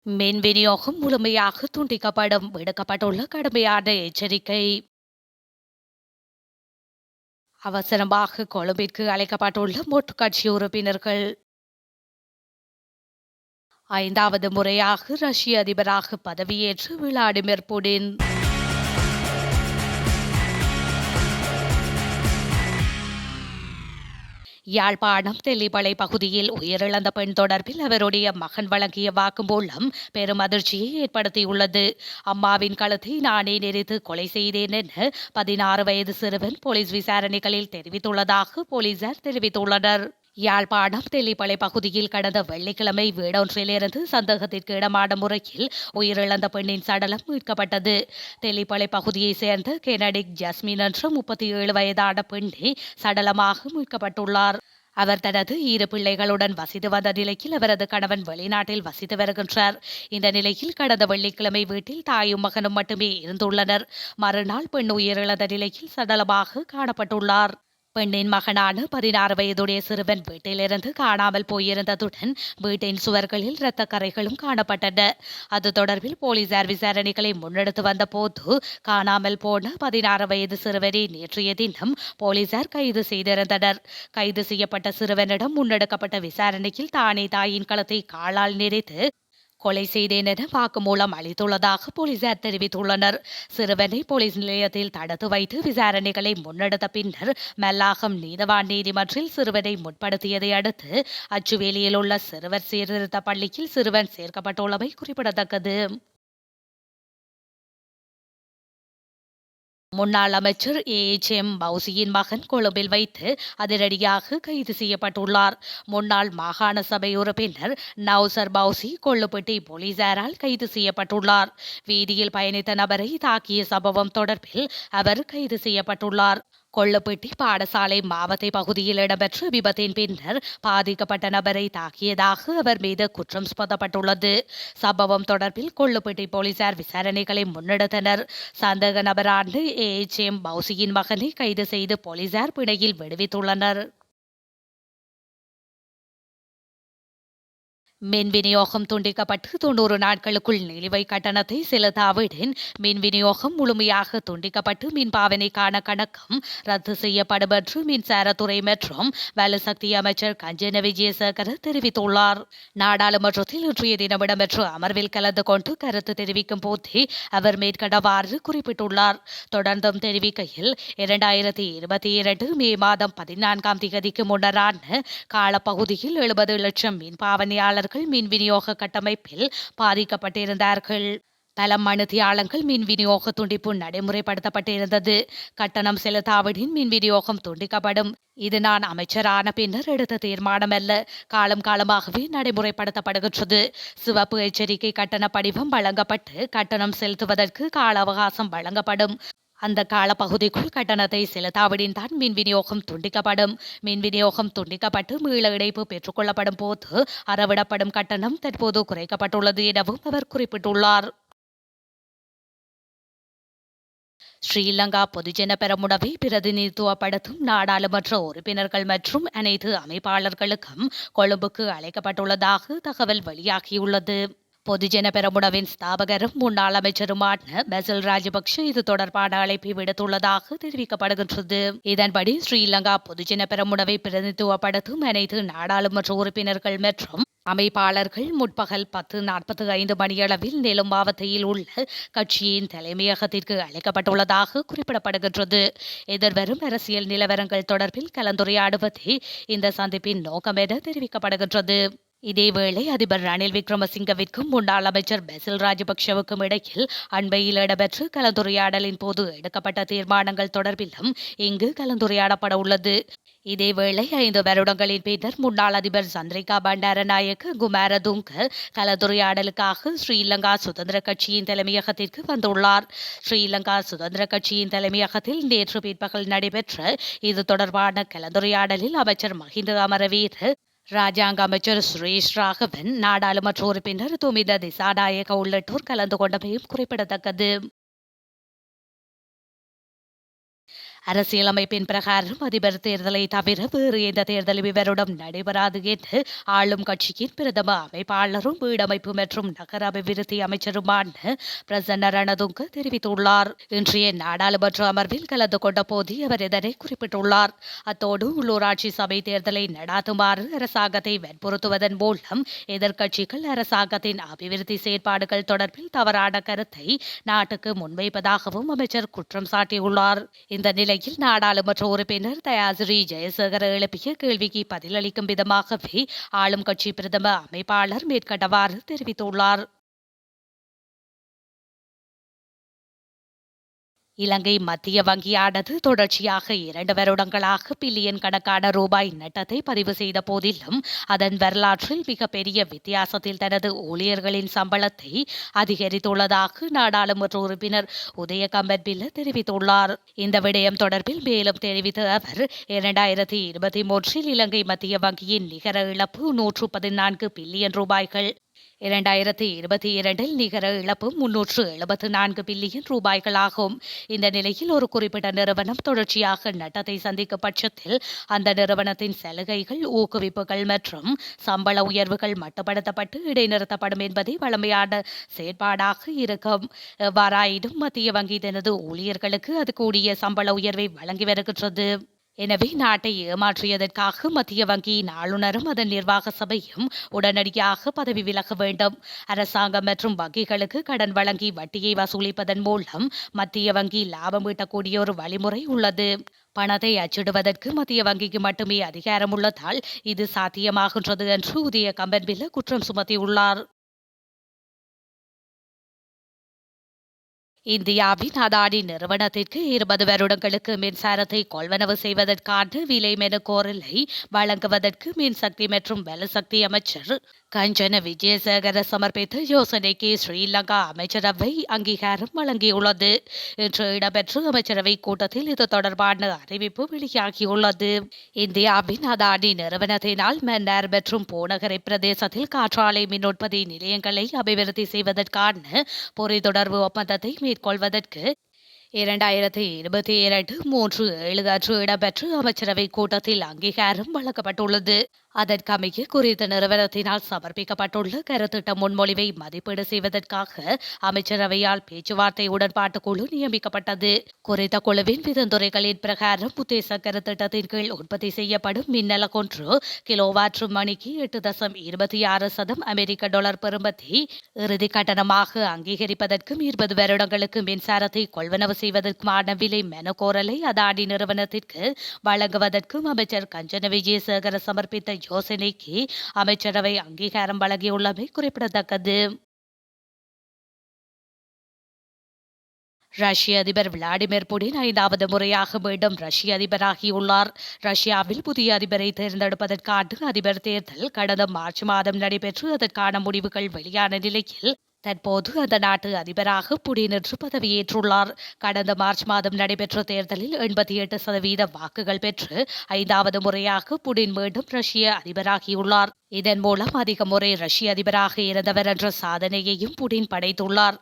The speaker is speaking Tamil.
மின் விநியோகம் முழுமையாக துண்டிக்கப்படும் விடுக்கப்பட்டுள்ள கடுமையான எச்சரிக்கை. அவசரமாக கொழும்பிற்கு அழைக்கப்பட்டுள்ள மொட்டு கட்சி உறுப்பினர்கள். 5வது முறையாக ரஷ்ய அதிபராக பதவியேற்று விளாடிமிர் புடின். யாழ்ப்பாணம் தெல்லிப்பளை பகுதியில் உயிரிழந்த பெண் தொடர்பில் அவருடைய மகன் வழங்கிய வாக்குமூலம் பெரும் அதிர்ச்சியை ஏற்படுத்தியுள்ளது. அம்மாவின் கழுத்தை நானே நெரித்து கொலை செய்தேன் என 16 வயது சிறுவன் போலீஸ் விசாரணைகளில் தெரிவித்துள்ளதாக போலீசார் தெரிவித்துள்ளனர். யாழ்ப்பாணம் தெல்லிப்பளை பகுதியில் கடந்த வெள்ளிக்கிழமை வீடொன்றிலிருந்து சந்தேகத்திற்கு இடமான முறையில் உயிரிழந்த பெண்ணின் சடலம் மீட்கப்பட்டது. தெல்லிப்பளை பகுதியைச் சேர்ந்த கெனடிக் ஜஸ்மின் என்ற 37 வயதான பெண்ணே சடலமாக மீட்கப்பட்டுள்ளார். அவர் தனது 2 பிள்ளைகளுடன் வசித்து வந்த நிலையில் அவரது கணவன் வெளிநாட்டில் வசித்து வருகின்றார். இந்த நிலையில் கடந்த வெள்ளிக்கிழமை வீட்டில் தாயும் மகனும் மட்டுமே இருந்துள்ளனர். மறுநாள் பெண் உயிரிழந்த நிலையில் சடலமாக காணப்பட்டுள்ளார். பெண்ணின் மகனான 16 வயதுடைய சிறுவன் வீட்டிலிருந்து காணாமல் போயிருந்ததுடன் வீட்டின் சுவர்களில் இரத்த கறைகளும் காணப்பட்டன. அது தொடர்பில் போலீசார் விசாரணைகளை முன்னெடுத்து வந்த போது காணாமல் போன 16 வயது சிறுவனை நேற்றைய தினம் போலீசார் கைது செய்திருந்தனர். கைது செய்யப்பட்ட சிறுவனிடம் முன்னெடுக்கப்பட்ட விசாரணையில் தானே தாயின் கழுத்தை காலால் நெரித்து கொலை செய்தேன் என வாக்குமூலம் அளித்துள்ளதாக போலீசார் தெரிவித்துள்ளனர். சிறுவனை போலீஸ் நிலையத்தில் தடுத்து வைத்து விசாரணைகளை முன்னெடுத்த பின்னர் மல்லாகம் நீதவான் நீதிமன்றில் சிறுவனை முற்படுத்தியதை அடுத்து அச்சுவேலியில் உள்ள சிறுவர் சீர்திருத்த பள்ளியில் சிறுவன் சேர்க்கப்பட்டுள்ளமை குறிப்பிடத்தக்கது. முன்னாள் அமைச்சர் ஏஎச்எம் பௌசியின் மகன் கொழும்பில் வைத்து அதிரடியாக கைது செய்யப்பட்டுள்ளார். முன்னாள் மாகாண சபை உறுப்பினர் நௌசர் பௌசி கொள்ளுப்பட்டி போலீசாரால் கைது செய்யப்பட்டுள்ளார். வீதியில் பயணித்த நபரை தாக்கிய சம்பவம் தொடர்பில் அவர் கைது செய்யப்பட்டுள்ளார். கொள்ளுப்பட்டி பாடசாலை மாவத்தை பகுதியில் இடம்பெற்ற விபத்தின் பின்னர் பாதிக்கப்பட்ட நபரை தாக்கியதாக அவர் மீது குற்றம் சுமத்தப்பட்டுள்ளது. சம்பவம் தொடர்பில் கொள்ளுப்பட்டி போலீசார் விசாரணைகளை முன்னெடுத்தனர். சந்தேக நபரான ஏஎச்எம் பௌசியின் மகனை கைது செய்து போலீசார் பிணையில் விடுவித்துள்ளனர். மின் விநியோகம் துண்டிக்கப்பட்டு 90 நாட்களுக்குள் நிலுவைக் கட்டணத்தை செலுத்தாவிடின் மின் விநியோகம் முழுமையாக துண்டிக்கப்பட்டு மின் பாவனைக்கான கணக்கம் ரத்து செய்யப்படும் என்று மின்சாரத்துறை மற்றும் வலுசக்தி அமைச்சர் கஞ்சன விஜயசேகர தெரிவித்துள்ளார். நாடாளுமன்றத்தில் இன்றைய தினம் இடம்பெற்ற அமர்வில் கலந்து கொண்டு கருத்து தெரிவிக்கும் போதே அவர் மேற்கண்டவாறு குறிப்பிட்டுள்ளார். தொடர்ந்தும் தெரிவிக்கையில் 2022 மே மாதம் 14ஆம் தேதிக்கு முன்னரான காலப்பகுதியில் 70 லட்சம் மின் பாவனையாளர்கள் மின் விநியோக கட்டமைப்பில் பாதிக்கப்பட்டிருந்தார்கள். பல மணித்தியாலங்கள் மின் விநியோக துண்டிப்பு நடைமுறைப்படுத்தப்பட்டிருந்தது. கட்டணம் செலுத்தாவிடின் மின் விநியோகம் துண்டிக்கப்படும். இது நான் அமைச்சரான பின்னர் எடுத்த தீர்மானம் அல்ல, காலமாகவே நடைமுறைப்படுத்தப்படுகின்றது. சிவப்பு எச்சரிக்கை கட்டண படிவம் வழங்கப்பட்டு கட்டணம் செலுத்துவதற்கு கால அவகாசம் வழங்கப்படும். அந்த காலப்பகுதிக்குள் கட்டணத்தை செலுத்தாவிடின் தான் மின் விநியோகம் துண்டிக்கப்படும். மின் விநியோகம் துண்டிக்கப்பட்டு மீள இணைப்பு பெற்றுக்கொள்ளப்படும் போது அறவிடப்படும் கட்டணம் தற்போது குறைக்கப்பட்டுள்ளது எனவும் அவர் குறிப்பிட்டுள்ளார். ஸ்ரீலங்கா பொதுஜன பெரமுனவை பிரதிநிதித்துவப்படுத்தும் நாடாளுமன்ற உறுப்பினர்கள் மற்றும் அனைத்து அமைப்பாளர்களுக்கும் கொழும்புக்கு அழைக்கப்பட்டுள்ளதாக தகவல் வெளியாகியுள்ளது. பொதுஜன பெரமுனவின் ஸ்தாபகரும் முன்னாள் அமைச்சருமான பெசில் ராஜபக்ஷ இது தொடர்பான அழைப்பை விடுத்துள்ளதாக தெரிவிக்கப்படுகின்றது. இதன்படி ஸ்ரீலங்கா பொதுஜன பெரமுனவை பிரதிநிதித்துவப்படுத்தும் அனைத்து நாடாளுமன்ற உறுப்பினர்கள் மற்றும் அமைப்பாளர்கள் முற்பகல் 10:45 மணியளவில் நெலும் மாவட்டத்தில் உள்ள கட்சியின் தலைமையகத்திற்கு அழைக்கப்பட்டுள்ளதாக குறிப்பிடப்படுகின்றது. எதிர்வரும் அரசியல் நிலவரங்கள் தொடர்பில் கலந்துரையாடுவதே இந்த சந்திப்பின் நோக்கம் என தெரிவிக்கப்படுகின்றது. இதேவேளை அதிபர் ரணில் விக்ரமசிங்கவிற்கும் முன்னாள் அமைச்சர் பெசில் ராஜபக்ஷவுக்கும் இடையில் அண்மையில் இடம்பெற்ற கலந்துரையாடலின் போது எடுக்கப்பட்ட தீர்மானங்கள் தொடர்பிலும் இங்கு கலந்துரையாடப்பட உள்ளது. இதேவேளை 5 வருடங்களின் பின்னர் முன்னாள் அதிபர் சந்திரிகா பண்டாரநாயக்க குமாரதுங்க கலந்துரையாடலுக்காக ஸ்ரீலங்கா சுதந்திர கட்சியின் தலைமையகத்திற்கு வந்துள்ளார். ஸ்ரீலங்கா சுதந்திர கட்சியின் தலைமையகத்தில் நேற்று பிற்பகல் நடைபெற்ற இது தொடர்பான கலந்துரையாடலில் அமைச்சர் மஹிந்த அமரவீர, ராஜாங்க அமைச்சர் சுரேஷ் ராகவன், நாடாளுமன்ற உறுப்பினர் துமித திசாநாயக்க உள்ளிட்டோர் கலந்து கொண்டமையும் குறிப்பிடத்தக்கது. அரசியலமைப்பின் பிரகாரம் அதிபர் தேர்தலை தவிர வேறு எந்த தேர்தலும் இவரிடம் நடைபெறாது என்று ஆளும் கட்சியின் பிரதம அமைப்பாளரும் வீடமைப்பு மற்றும் நகர அபிவிருத்தி அமைச்சருமான பிரசன்ன ரணதுங்க தெரிவித்துள்ளார். இன்றைய நாடாளுமன்ற அமர்வில் கலந்து கொண்ட போது அவர் இதனை குறிப்பிட்டுள்ளார். அத்தோடு உள்ளூராட்சி சபை தேர்தலை நடாத்துமாறு அரசாங்கத்தை வற்புறுத்துவதன் மூலம் எதிர்க்கட்சிகள் அரசாங்கத்தின் அபிவிருத்தி செயற்பாடுகள் தொடர்பில் தவறான கருத்தை நாட்டுக்கு முன்வைப்பதாகவும் அமைச்சர் குற்றம் சாட்டியுள்ளார். இந்த நிலையில் நாடாளுமன்ற உறுப்பினர் தயாசிறி ஜெயசேகர எழுப்பிய கேள்விக்கு பதிலளிக்கும் விதமாகவே ஆளும் கட்சி பிரதம அமைப்பாளர் மேற்கண்டவாறு தெரிவித்துள்ளார். இலங்கை மத்திய வங்கியானது தொடர்ச்சியாக 2 வருடங்களாக பில்லியன் கணக்கான ரூபாய் நட்டத்தை பதிவு செய்த போதிலும் அதன் வரலாற்றில் மிகப்பெரிய வித்தியாசத்தில் தனது ஊழியர்களின் சம்பளத்தை அதிகரித்துள்ளதாக நாடாளுமன்ற உறுப்பினர் உதய கம்பன்பில தெரிவித்துள்ளார். இந்த விடயம் தொடர்பில் மேலும் தெரிவித்த அவர் 2023 இலங்கை மத்திய வங்கியின் நிகர இழப்பு 114 பில்லியன் ரூபாய்கள், 2022 நிகர இழப்பு 374 பில்லியன் ரூபாய்களாகும். இந்த நிலையில் ஒரு குறிப்பிட்ட நிறுவனம் தொடர்ச்சியாக நட்டத்தை சந்திக்கும் பட்சத்தில் அந்த நிறுவனத்தின் சலுகைகள், ஊக்குவிப்புகள் மற்றும் சம்பள உயர்வுகள் மட்டுப்படுத்தப்பட்டு இடைநிறுத்தப்படும் என்பதே வழமையான செயற்பாடாக இருக்கும். எவ்வாறாயினும் மத்திய வங்கி தனது ஊழியர்களுக்கு அது கூடிய சம்பள உயர்வை வழங்கி வருகின்றது. எனவே நாட்டை ஏமாற்றியதற்காக மத்திய வங்கியின் ஆளுநரும் அதன் நிர்வாக சபையும் உடனடியாக பதவி விலக வேண்டும். அரசாங்கம் மற்றும் வங்கிகளுக்கு கடன் வழங்கி வட்டியை வசூலிப்பதன் மூலம் மத்திய வங்கி லாபம் ஈட்டக்கூடிய ஒரு வழிமுறை உள்ளது. பணத்தை அச்சிடுவதற்கு மத்திய வங்கிக்கு மட்டுமே அதிகாரம் உள்ளதால் இது சாத்தியமாகின்றது என்று உதய கம்பன்பில குற்றம் சுமத்தியுள்ளார். இந்தியாவின் அதானி நிறுவனத்திற்கு 20 வருடங்களுக்கு மின்சாரத்தை கொள்வனவு செய்வதற்கான விலை மெனு கோரலை வழங்குவதற்கு மின்சக்தி மற்றும் வலுசக்தி அமைச்சர் கஞ்சன விஜயசேகர சமர்ப்பித்த யோசனைக்கு ஸ்ரீலங்கா அமைச்சரவை அங்கீகாரம் வழங்கியுள்ளது. இன்று இடம்பெற்ற அமைச்சரவை கூட்டத்தில் இது தொடர்பான அறிவிப்பு வெளியாகியுள்ளது. இந்தியாவின் அதானி நிறுவனத்தினால் மன்னார் மற்றும் பூநகரை பிரதேசத்தில் காற்றாலை மின் உற்பத்தி நிலையங்களை அபிவிருத்தி செய்வதற்கான பொறித்தொடர்பு ஒப்பந்தத்தை மேற்கொள்வதற்கு 2022 3/7 அன்று இடம்பெற்ற அமைச்சரவை கூட்டத்தில் அங்கீகாரம் வழங்கப்பட்டுள்ளது. அதற்கமைய குறித்த நிறுவனத்தினால் சமர்ப்பிக்கப்பட்டுள்ள கருத்திட்ட முன்மொழிவை மதிப்பீடு செய்வதற்காக அமைச்சரவையால் பேச்சுவார்த்தை உடன்பாட்டு குழு நியமிக்கப்பட்டது. குறித்த குழுவின் விதந்துரைகளின் பிரகாரம் உத்தேச கருத்திட்டத்தின் கீழ் உற்பத்தி செய்யப்படும் மின்னலகொன்று கிலோவாட் மணிக்கு 8.26 அமெரிக்க டாலர் பெறுமதி இறுதி கட்டணமாக அங்கீகரிப்பதற்கும் 20 வருடங்களுக்கு மின்சாரத்தை கொள்வனவு செய்வதற்குமான விலை மெனு கோரலை அதானி நிறுவனத்திற்கு வழங்குவதற்கும் அமைச்சர் கஞ்சன விஜயசேகர சமர்ப்பித்த யோசனைக்கு அமைச்சரவை அங்கீகாரம் வழங்கியுள்ளமை குறிப்பிடத்தக்கது. ரஷ்ய அதிபர் விளாடிமிர் புடின் 5வது முறையாக மீண்டும் ரஷ்ய அதிபராகியுள்ளார். ரஷ்யாவில் புதிய அதிபரை தேர்ந்தெடுப்பதற்கான அதிபர் தேர்தல் கடந்த மார்ச் மாதம் நடைபெற்று அதற்கான முடிவுகள் வெளியான நிலையில் தற்போது அந்த நாட்டு அதிபராக புடின் இன்று பதவியேற்றுள்ளார். கடந்த மார்ச் மாதம் நடைபெற்ற தேர்தலில் 88% வாக்குகள் பெற்று 5வது முறையாக புடின் மீண்டும் ரஷ்ய அதிபராகியுள்ளார். இதன் மூலம் அதிக முறை ரஷ்ய அதிபராக இருந்தவர் என்ற சாதனையையும் புடின் படைத்துள்ளார்.